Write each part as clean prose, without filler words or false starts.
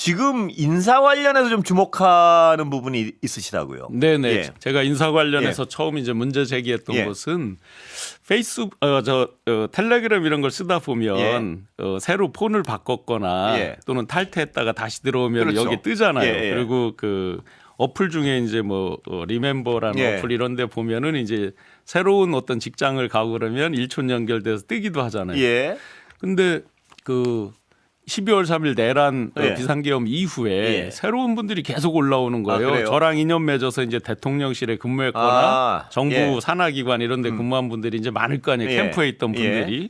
지금 인사 관련해서 좀 주목하는 부분이 있으시다고요. 네네. 예. 제가 인사 관련해서 처음 이제 문제 제기했던 것은 페이스북, 텔레그램 이런 걸 쓰다 보면 새로 폰을 바꿨거나 또는 탈퇴했다가 다시 들어오면 그렇죠. 여기 뜨잖아요. 예. 그리고 그 어플 중에 이제 뭐 리멤버라는 어플 이런 데 보면은 이제 새로운 어떤 직장을 가고 그러면 일촌 연결돼서 뜨기도 하잖아요. 예. 근데 그 12월 3일 내란 비상계엄 이후에 새로운 분들이 계속 올라오는 거예요. 저랑 인연 맺어서 이제 대통령실에 근무했거나 정부 산하기관 이런 데 근무한 분들이 이제 많을 거 아니에요. 캠프에 있던 분들이.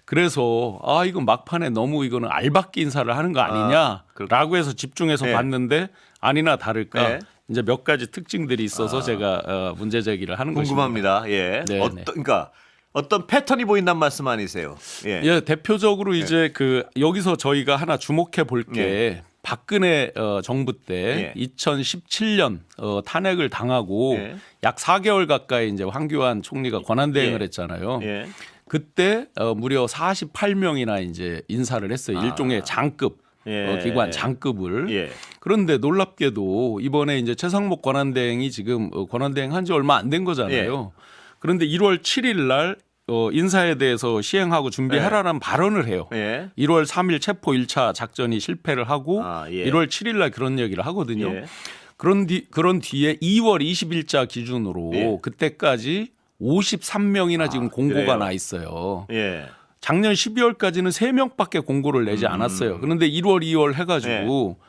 그래서 이거 막판에 너무 이거는 알박기 인사를 하는 거 아니냐라고 해서 집중해서 봤는데 아니나 다를까 이제 몇 가지 특징들이 있어서 제가 문제 제기를 하는 궁금합니다. 것입니다. 예. 그러니까 어떤 패턴이 보인단 말씀 아니세요? 예, 대표적으로 이제 그 여기서 저희가 하나 주목해 볼 게 박근혜 정부 때 2017년 탄핵을 당하고 약 4개월 가까이 이제 황교안 총리가 권한대행을 했잖아요. 그때 무려 48명이나 이제 인사를 했어요. 일종의 장급 기관 장급을. 그런데 놀랍게도 이번에 이제 최상목 권한대행이 지금 권한대행 한 지 얼마 안 된 거잖아요. 그런데 1월 7일 날 인사에 대해서 시행하고 준비하라는 발언을 해요. 1월 3일 체포 1차 작전이 실패를 하고 1월 7일 날 그런 얘기를 하거든요. 그런 뒤에 2월 20일자 기준으로 그때까지 53명이나 지금 공고가 나 있어요. 작년 12월까지는 3명밖에 공고를 내지 않았어요. 그런데 1월, 2월 해가지고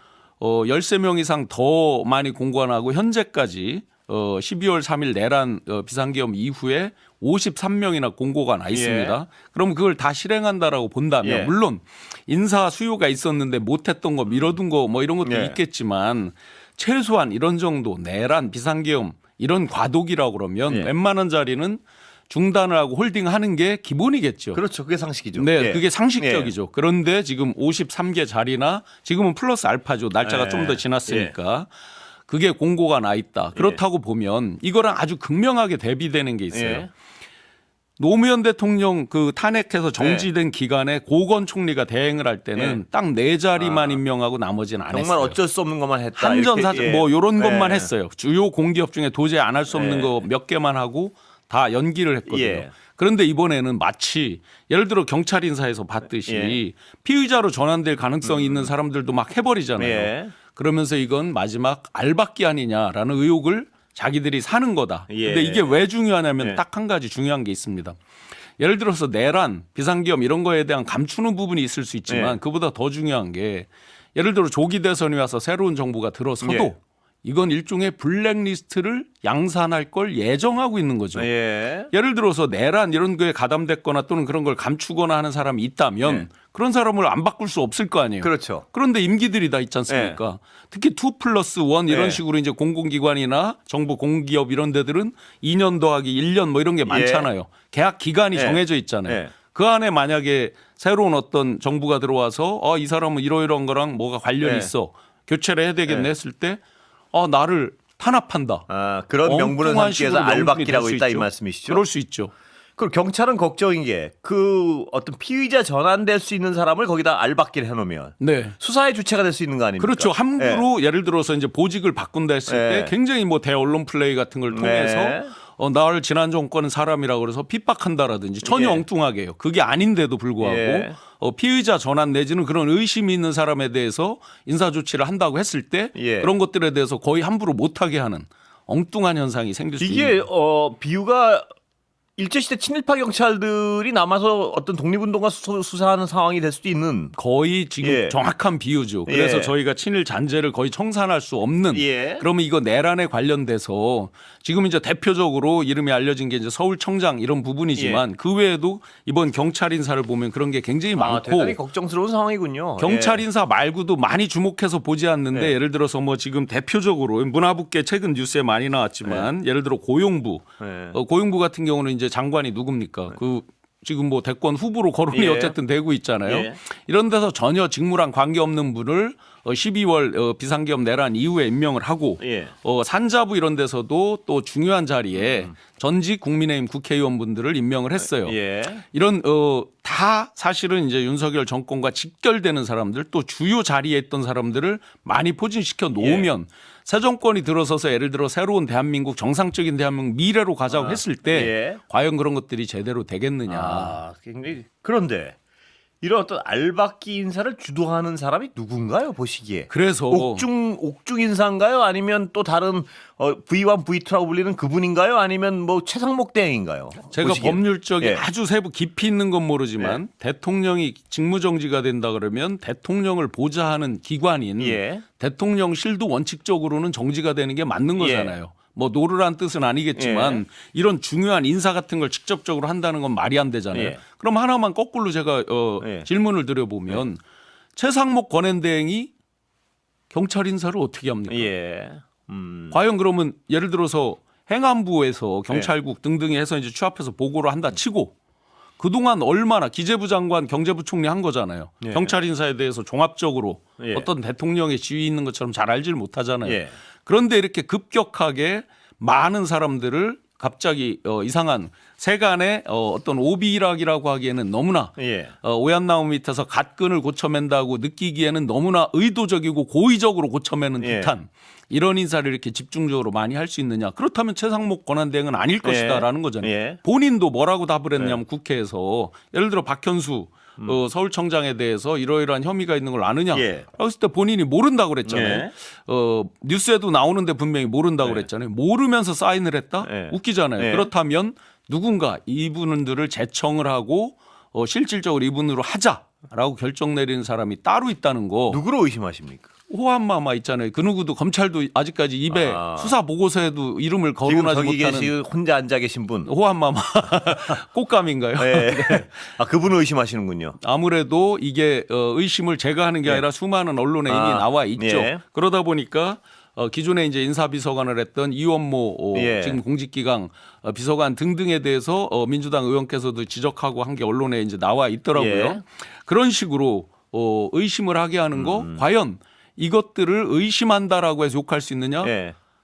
13명 이상 더 많이 공고가 나고 현재까지 12월 3일 내란 비상계엄 이후에 53명이나 공고가 나 있습니다. 그럼 그걸 다 실행한다라고 본다면 물론 인사 수요가 있었는데 못했던 거 미뤄둔 거 뭐 이런 것도 있겠지만 최소한 이런 정도 내란 비상계엄 이런 과도기라고 그러면 웬만한 자리는 중단을 하고 홀딩하는 게 기본이겠죠. 그렇죠. 그게 상식이죠. 네, 그게 상식적이죠. 그런데 지금 53개 자리나 지금은 플러스 알파죠. 날짜가 좀 더 지났으니까. 그게 공고가 나 있다. 그렇다고 보면 이거랑 아주 극명하게 대비되는 게 있어요. 노무현 대통령 그 탄핵해서 정지된 기간에 고건 총리가 대행을 할 때는 딱 4자리만 임명하고 나머지는 안 했어요. 정말 어쩔 수 없는 것만 했다. 한전사정 뭐 이런 것만 했어요. 주요 공기업 중에 도저히 안 할 수 없는 거 몇 개만 하고 다 연기를 했거든요. 그런데 이번에는 마치 예를 들어 경찰 인사에서 봤듯이 피의자로 전환될 가능성이 있는 사람들도 막 해버리잖아요. 그러면서 이건 마지막 알박기 아니냐라는 의혹을 자기들이 사는 거다. 근데 이게 왜 중요하냐면 딱 한 가지 중요한 게 있습니다. 예를 들어서 내란, 비상계엄 이런 거에 대한 감추는 부분이 있을 수 있지만 그보다 더 중요한 게 예를 들어 조기 대선이 와서 새로운 정부가 들어서도 이건 일종의 블랙리스트를 양산할 걸 예정하고 있는 거죠. 예를 들어서 내란 이런 거에 가담됐거나 또는 그런 걸 감추거나 하는 사람이 있다면 그런 사람을 안 바꿀 수 없을 거 아니에요. 그렇죠. 그런데 임기들이 다 있지 않습니까? 특히 2+1 이런 식으로 이제 공공기관이나 정부 공기업 이런 데들은 2년 더하기 1년 뭐 이런 게 많잖아요. 계약 기간이 정해져 있잖아요. 그 안에 만약에 새로운 어떤 정부가 들어와서 이 사람은 이러이러한 거랑 뭐가 관련이 있어. 교체를 해야 되겠네 했을 때 나를 탄압한다. 그런 명분을 삼기 위해서 알박기라고 있다 이 말씀이시죠? 그럴 수 있죠. 그리고 경찰은 걱정인 게 그 어떤 피의자 전환될 수 있는 사람을 거기다 알박기를 해놓으면 수사의 주체가 될 수 있는 거 아닙니까? 그렇죠. 함부로 예를 들어서 이제 보직을 바꾼다 했을 때 굉장히 뭐 대언론 플레이 같은 걸 통해서 나를 지난 정권은 사람이라고 그래서 핍박한다라든지 전혀 엉뚱하게 해요. 그게 아닌데도 불구하고 피의자 전환 내지는 그런 의심이 있는 사람에 대해서 인사조치를 한다고 했을 때 그런 것들에 대해서 거의 함부로 못하게 하는 엉뚱한 현상이 생길 수 있는 이게 비유가 일제시대 친일파 경찰들이 남아서 어떤 독립운동가 수사하는 상황이 될 수도 있는 거의 지금 정확한 비유죠. 그래서 저희가 친일 잔재를 거의 청산할 수 없는 그러면 이거 내란에 관련돼서 지금 이제 대표적으로 이름이 알려진 게 이제 서울청장 이런 부분이지만 그 외에도 이번 경찰 인사를 보면 그런 게 굉장히 많고 대단히 걱정스러운 상황이군요. 경찰 인사 말고도 많이 주목해서 보지 않는데 예를 들어서 뭐 지금 대표적으로 문화부께 최근 뉴스에 많이 나왔지만 예를 들어 고용부 고용부 같은 경우는 이제 장관이 누굽니까? 그 지금 뭐 대권 후보로 거론이 어쨌든 되고 있잖아요. 이런 데서 전혀 직무랑 관계없는 분을 12월 비상계엄 내란 이후에 임명을 하고 산자부 이런 데서도 또 중요한 자리에 전직 국민의힘 국회의원분들을 임명을 했어요. 예. 이런 다 사실은 이제 윤석열 정권과 직결되는 사람들 또 주요 자리에 있던 사람들을 많이 포진시켜 놓으면 새 정권이 들어서서 예를 들어 새로운 대한민국 정상적인 대한민국 미래로 가자고 했을 때 과연 그런 것들이 제대로 되겠느냐. 굉장히 그런데 이런 어떤 알박기 인사를 주도하는 사람이 누군가요, 보시기에? 그래서 옥중 인사인가요? 아니면 또 다른 V1, V2라고 불리는 그분인가요? 아니면 뭐 최상목 대행인가요? 제가 보시기에. 법률적인 아주 세부 깊이 있는 건 모르지만 대통령이 직무정지가 된다 그러면 대통령을 보좌하는 기관인 대통령실도 원칙적으로는 정지가 되는 게 맞는 거잖아요. 뭐 노르란 뜻은 아니겠지만 이런 중요한 인사 같은 걸 직접적으로 한다는 건 말이 안 되잖아요. 그럼 하나만 거꾸로 제가 질문을 드려보면 최상목 권한대행이 경찰 인사를 어떻게 합니까? 과연 그러면 예를 들어서 행안부에서 경찰국 등등에 해서 이제 취합해서 보고를 한다 치고 그동안 얼마나 기재부 장관 경제부 총리 한 거잖아요. 경찰 인사에 대해서 종합적으로 어떤 대통령의 지위 있는 것처럼 잘 알지를 못하잖아요. 그런데 이렇게 급격하게 많은 사람들을 갑자기 이상한 세간의 어떤 오비락이라고 하기에는 너무나 오얏나무 밑에서 갓근을 고쳐맨다고 느끼기에는 너무나 의도적이고 고의적으로 고쳐매는 듯한 이런 인사를 이렇게 집중적으로 많이 할 수 있느냐. 그렇다면 최상목 권한대행은 아닐 것이다라는 거잖아요. 본인도 뭐라고 답을 했냐면 국회에서 예를 들어 박현수 서울청장에 대해서 이러이러한 혐의가 있는 걸 아느냐? 라고 했을 때 본인이 모른다고 그랬잖아요. 뉴스에도 나오는데 분명히 모른다고 그랬잖아요. 모르면서 사인을 했다? 웃기잖아요. 그렇다면 누군가 이분들을 제청을 하고 실질적으로 이분으로 하자라고 결정 내리는 사람이 따로 있다는 거. 누구로 의심하십니까? 호암마마 있잖아요. 그 누구도 검찰도 아직까지 입에 수사 보고서에도 이름을 거론하지 지금 못하는 저기 혼자 앉아 계신 분. 호암마마 꽃감인가요? 그분을 의심하시는군요. 아무래도 이게 의심을 제가 하는 게 아니라 수많은 언론에 이미 나와 있죠. 그러다 보니까 기존에 이제 인사비서관을 했던 이원모 지금 공직기강 비서관 등등에 대해서 민주당 의원께서도 지적하고 한 게 언론에 이제 나와 있더라고요. 그런 식으로 의심을 하게 하는 거 과연 이것들을 의심한다라고 해서 욕할 수 있느냐?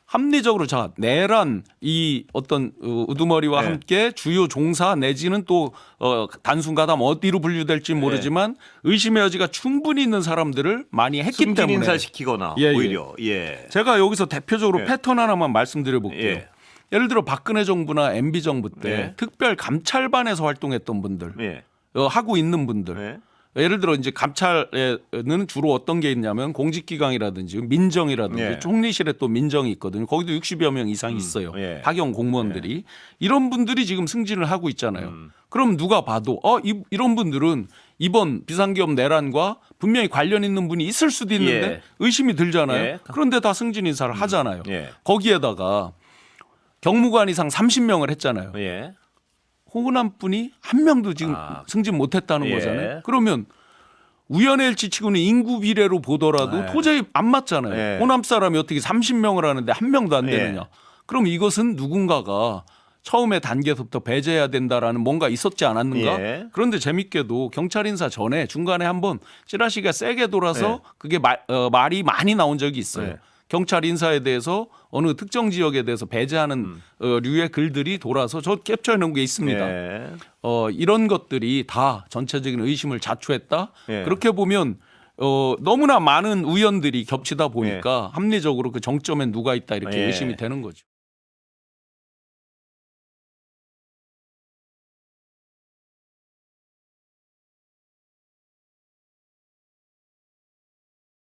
합리적으로 자 내란 이 어떤 우두머리와 함께 주요 종사 내지는 또 단순가담 어디로 분류될지 모르지만 의심의 여지가 충분히 있는 사람들을 많이 했기 때문에 숨긴 인사시키거나 오히려 제가 여기서 대표적으로 패턴 하나만 말씀드려 볼게요. 예를 들어 박근혜 정부나 MB 정부 때 특별 감찰반에서 활동했던 분들 하고 있는 분들 예를 들어 이제 감찰에는 주로 어떤 게 있냐면 공직기강이라든지 민정이라든지 총리실에 또 민정이 있거든요. 거기도 60여 명 이상 있어요. 하경 공무원들이 이런 분들이 지금 승진을 하고 있잖아요. 그럼 누가 봐도 이런 분들은 이번 비상기업 내란과 분명히 관련 있는 분이 있을 수도 있는데 의심이 들잖아요. 그런데 다 승진 인사를 하잖아요. 거기에다가 경무관 이상 30명을 했잖아요. 호남 분이 한 명도 지금 승진 못했다는 거잖아요. 그러면 우연의 일치치고는 인구 비례로 보더라도 도저히 안 맞잖아요. 호남 사람이 어떻게 30명을 하는데 한 명도 안 되느냐. 그럼 이것은 누군가가 처음에 단계에서부터 배제해야 된다라는 뭔가 있었지 않았는가. 그런데 재밌게도 경찰 인사 전에 중간에 한번 찌라시가 세게 돌아서 그게 말이 많이 나온 적이 있어요. 경찰 인사에 대해서 어느 특정 지역에 대해서 배제하는 류의 글들이 돌아서 저 캡처해 놓은 게 있습니다. 이런 것들이 다 전체적인 의심을 자초했다. 그렇게 보면 너무나 많은 우연들이 겹치다 보니까 합리적으로 그 정점에 누가 있다 이렇게 의심이 되는 거죠.